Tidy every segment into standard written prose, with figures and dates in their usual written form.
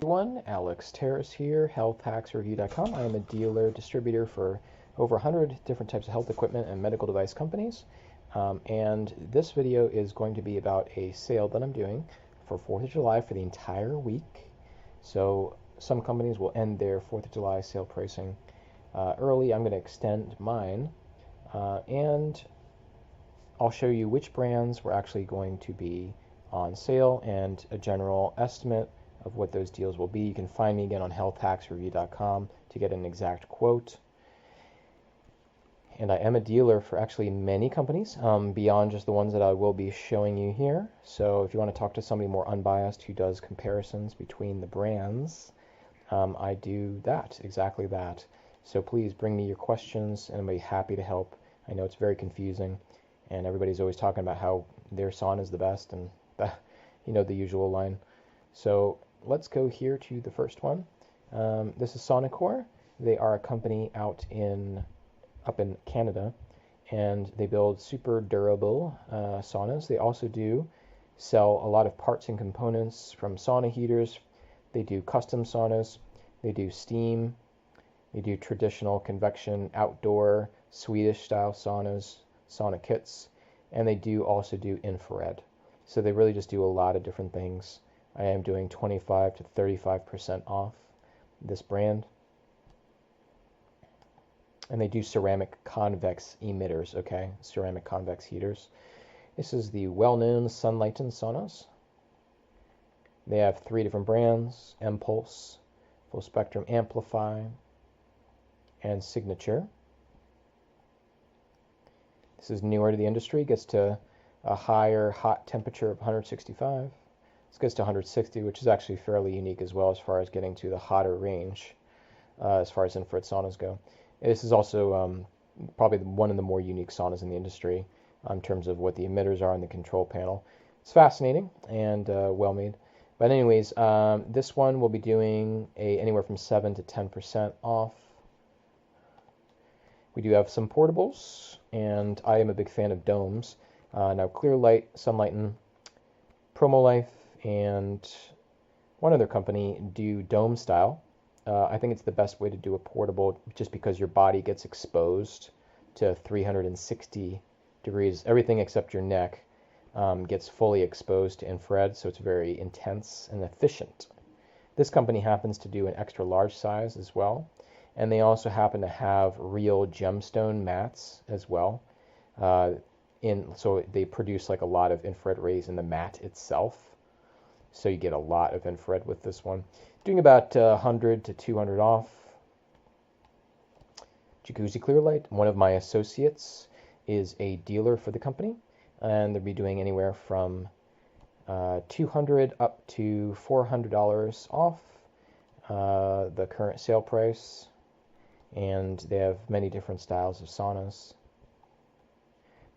Everyone, Alex Terrace here, healthhacksreview.com. I am a dealer distributor for over 100 different types of health equipment and medical device companies. And this video is going to be about a sale that I'm doing for 4th of July for the entire week. So some companies will end their 4th of July sale pricing early. I'm going to extend mine, and I'll show you which brands were actually going to be on sale and a general estimate of what those deals will be. You can find me again on healthhacksreview.com to get an exact quote. And I am a dealer for actually many companies, beyond just the ones that I will be showing you here. So if you want to talk to somebody more unbiased who does comparisons between the brands, I do that, exactly that. So please bring me your questions and I'll be happy to help. I know it's very confusing and everybody's always talking about how their sauna is the best and the usual line. So let's go here to the first one. This is Sonicore. They are a company up in Canada, and they build super durable saunas. They also do sell a lot of parts and components from sauna heaters. They do custom saunas. They do steam. They do traditional convection outdoor Swedish style saunas, sauna kits, and they do also do infrared. So they really just do a lot of different things. I am doing 25 to 35% off this brand. And they do ceramic convex emitters, okay? Ceramic convex heaters. This is the well-known Sunlighten saunas. They have 3 different brands: Impulse, Full Spectrum Amplify, and Signature. This is newer to the industry, gets to a higher hot temperature of 165. This gets to 160, which is actually fairly unique as well as far as getting to the hotter range as far as infrared saunas go. This is also probably one of the more unique saunas in the industry in terms of what the emitters are on the control panel. It's fascinating and well made. But anyways, this one will be doing anywhere from 7 to 10% off. We do have some portables, and I am a big fan of domes. Now Clearlight, Sunlighten, Promolife, and one other company do dome style. I think it's the best way to do a portable just because your body gets exposed to 360 degrees. Everything except your neck gets fully exposed to infrared, so it's very intense and efficient. This company happens to do an extra large size as well, and they also happen to have real gemstone mats as well. So they produce like a lot of infrared rays in the mat itself. So you get a lot of infrared with this one. Doing about 100 to 200 off. Jacuzzi Clearlight, one of my associates, is a dealer for the company, and they'll be doing anywhere from $200 up to $400 off the current sale price. And they have many different styles of saunas,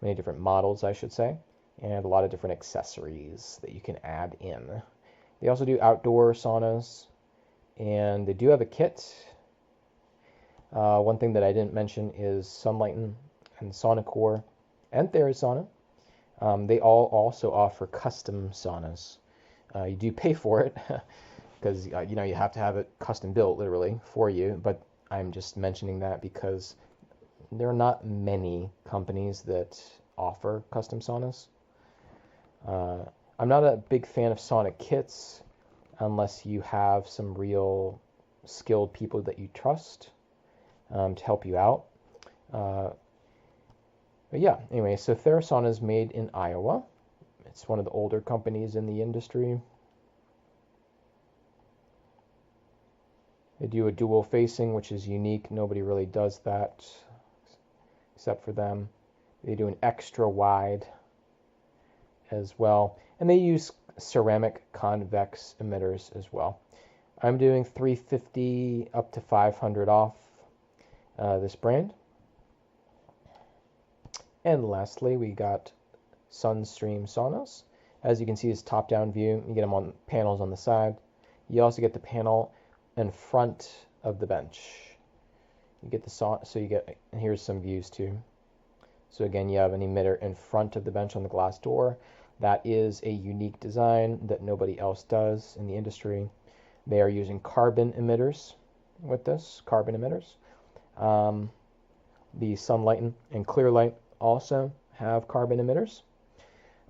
many different models, I should say, and a lot of different accessories that you can add in. They also do outdoor saunas, and they do have a kit. One thing that I didn't mention is Sunlighten and Sonicore and Therasana. They all also offer custom saunas. You do pay for it because you have to have it custom built literally for you, but I'm just mentioning that because there are not many companies that offer custom saunas. I'm not a big fan of sauna kits unless you have some real skilled people that you trust to help you out. But yeah, anyway, so Therasana is made in Iowa. It's one of the older companies in the industry. They do a dual facing, which is unique. Nobody really does that except for them. They do an extra wide as well. And they use ceramic convex emitters as well. I'm doing $350 up to $500 off this brand. And lastly, we got Sunstream saunas. As you can see, it's top-down view. You get them on panels on the side. You also get the panel in front of the bench. You get the sauna, so you get, and here's some views too. So again, you have an emitter in front of the bench on the glass door. That is a unique design that nobody else does in the industry. They are using carbon emitters with this, carbon emitters. The Sunlight and Clearlight also have carbon emitters.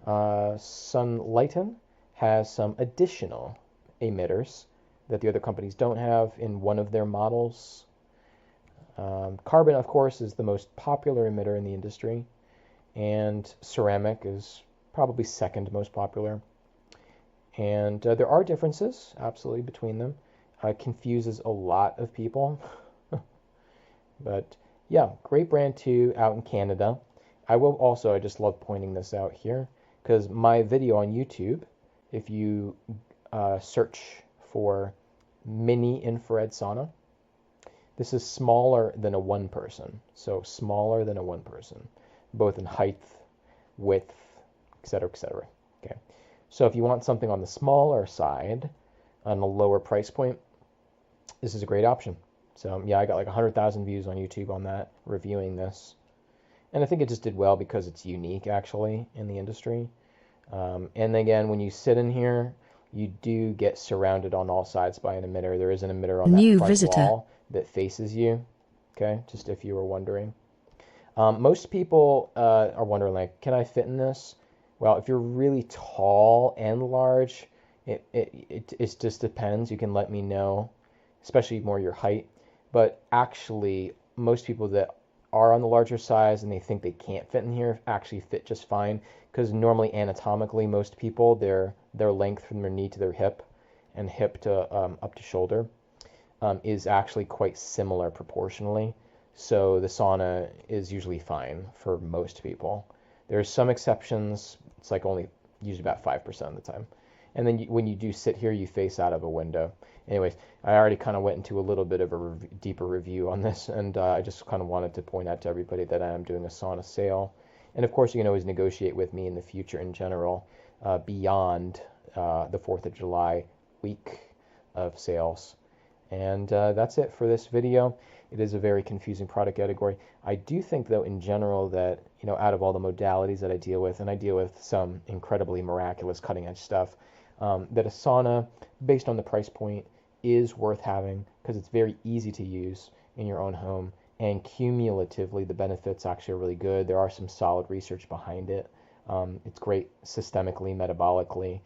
Sunlighten has some additional emitters that the other companies don't have in one of their models. Carbon, of course, is the most popular emitter in the industry, and ceramic is probably second most popular. And there are differences, absolutely, between them. Confuses a lot of people. But yeah, great brand too, out in Canada. I just love pointing this out here, because my video on YouTube, if you search for mini infrared sauna, this is smaller than a one person. So smaller than a one person, both in height, width, etc., etc. Okay. So if you want something on the smaller side, on the lower price point, this is a great option. So yeah, I got like 100,000 views on YouTube on that, reviewing this. And I think it just did well because it's unique, actually, in the industry. And again, when you sit in here, you do get surrounded on all sides by an emitter. There is an emitter on that front wall that faces you, okay, just if you were wondering. Most people are wondering, like, can I fit in this? Well, if you're really tall and large, it just depends. You can let me know, especially more your height. But actually, most people that are on the larger size and they think they can't fit in here actually fit just fine, because normally anatomically most people, their length from their knee to their hip and hip to up to shoulder is actually quite similar proportionally. So the sauna is usually fine for most people. There's some exceptions. It's like only usually about 5% of the time. And then when you do sit here, you face out of a window. Anyways, I already kind of went into a little bit of a deeper review on this, and I just kind of wanted to point out to everybody that I am doing a sauna sale. And of course, you can always negotiate with me in the future in general, beyond the 4th of July week of sales. And that's it for this video. It is a very confusing product category. I do think, though, in general, that, you know, out of all the modalities that I deal with, and I deal with some incredibly miraculous cutting-edge stuff, that a sauna, based on the price point, is worth having because it's very easy to use in your own home, and cumulatively the benefits actually are really good. There are some solid research behind it. It's great systemically, metabolically,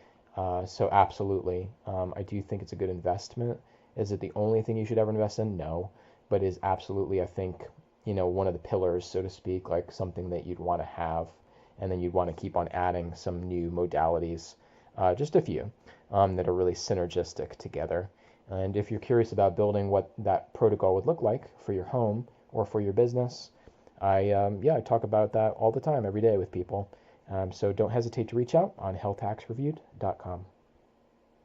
so absolutely, I do think it's a good investment. Is it the only thing you should ever invest in? No, but it is absolutely, I think, you know, one of the pillars, so to speak, like something that you'd want to have, and then you'd want to keep on adding some new modalities, just a few, that are really synergistic together. And if you're curious about building what that protocol would look like for your home or for your business, I talk about that all the time, every day with people. So don't hesitate to reach out on healthhacksreviewed.com.